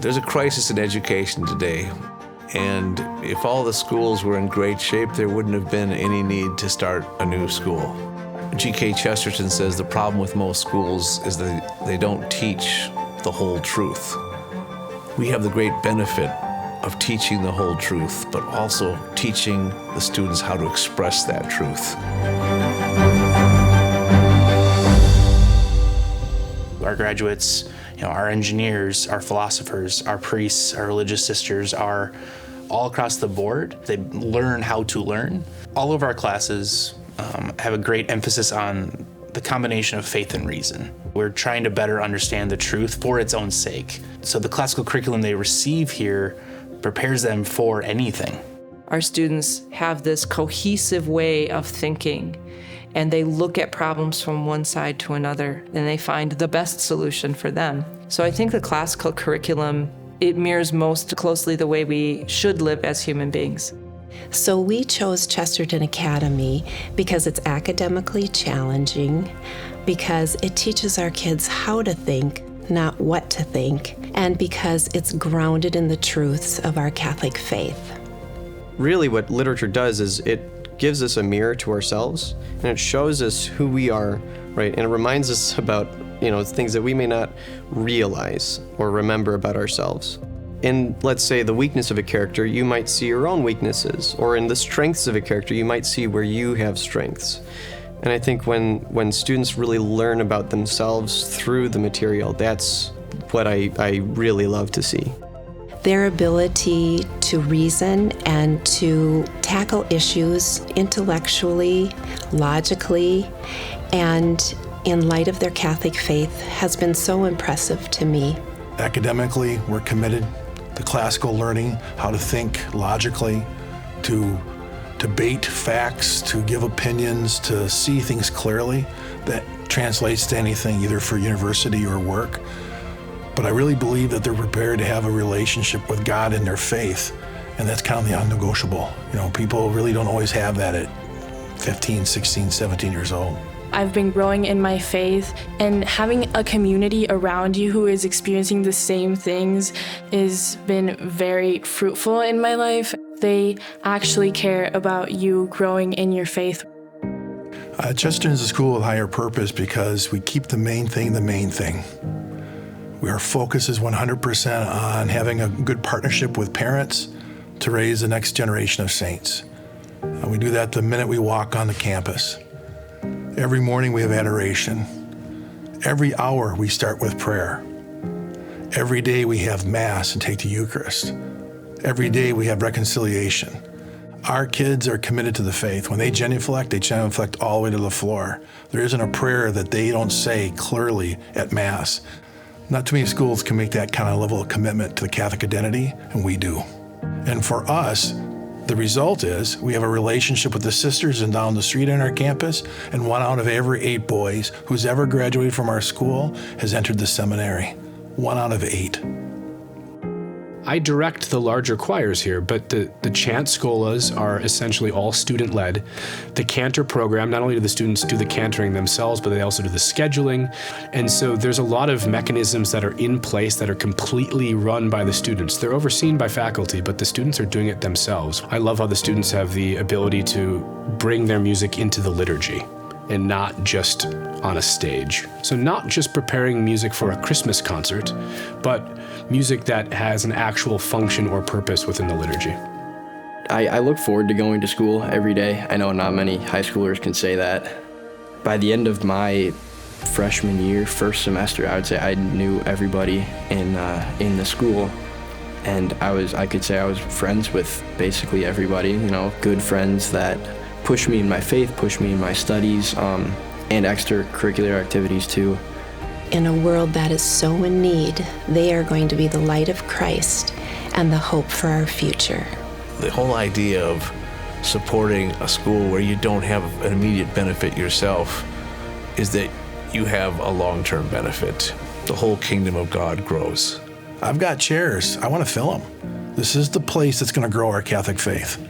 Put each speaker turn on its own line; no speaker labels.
There's a crisis in education today, and if all the schools were in great shape, there wouldn't have been any need to start a new school. G.K. Chesterton says the problem with most schools is that they don't teach the whole truth. We have the great benefit of teaching the whole truth, but also teaching the students how to express that truth.
Our graduates, our engineers, our philosophers, our priests, our religious sisters are all across the board. They learn how to learn. All of our classes have a great emphasis on the combination of faith and reason. We're trying to better understand the truth for its own sake. So the classical curriculum they receive here prepares them for anything.
Our students have this cohesive way of thinking, and they look at problems from one side to another, and they find the best solution for them. So I think the classical curriculum, it mirrors most closely the way we should live as human beings.
So we chose Chesterton Academy because it's academically challenging, because it teaches our kids how to think, not what to think, and because it's grounded in the truths of our Catholic faith.
Really what literature does is it gives us a mirror to ourselves, and it shows us who we are, right? And it reminds us about, things that we may not realize or remember about ourselves. In, let's say, the weakness of a character, you might see your own weaknesses, or in the strengths of a character, you might see where you have strengths. And I think when students really learn about themselves through the material, that's what I really love to see.
Their ability to reason and to tackle issues intellectually, logically, and in light of their Catholic faith has been so impressive to me.
Academically, we're committed to classical learning, how to think logically, to debate facts, to give opinions, to see things clearly. That translates to anything, either for university or work. But I really believe that they're prepared to have a relationship with God in their faith, and that's kind of the non-negotiable. People really don't always have that at 15, 16, 17 years old.
I've been growing in my faith, and having a community around you who is experiencing the same things has been very fruitful in my life. They actually care about you growing in your faith.
Chesterton is a school with higher purpose because we keep the main thing the main thing. Our focus is 100% on having a good partnership with parents to raise the next generation of saints. We do that the minute we walk on the campus. Every morning we have adoration. Every hour we start with prayer. Every day we have Mass and take the Eucharist. Every day we have reconciliation. Our kids are committed to the faith. When they genuflect, they genuflect all the way to the floor. There isn't a prayer that they don't say clearly at Mass. Not too many schools can make that kind of level of commitment to the Catholic identity, and we do. And for us, the result is we have a relationship with the sisters and down the street on our campus, and 1 out of every 8 boys who's ever graduated from our school has entered the seminary. 1 out of 8.
I direct the larger choirs here, but the chant scholas are essentially all student-led. The cantor program, not only do the students do the cantoring themselves, but they also do the scheduling. And so there's a lot of mechanisms that are in place that are completely run by the students. They're overseen by faculty, but the students are doing it themselves. I love how the students have the ability to bring their music into the liturgy and not just on a stage. So not just preparing music for a Christmas concert, but music that has an actual function or purpose within the liturgy.
I look forward to going to school every day. I know not many high schoolers can say that. By the end of my freshman year, first semester, I would say I knew everybody in the school. And I could say I was friends with basically everybody, good friends that push me in my faith, push me in my studies, and extracurricular activities too.
In a world that is so in need, they are going to be the light of Christ and the hope for our future.
The whole idea of supporting a school where you don't have an immediate benefit yourself is that you have a long-term benefit. The whole kingdom of God grows.
I've got chairs. I want to fill them. This is the place that's going to grow our Catholic faith.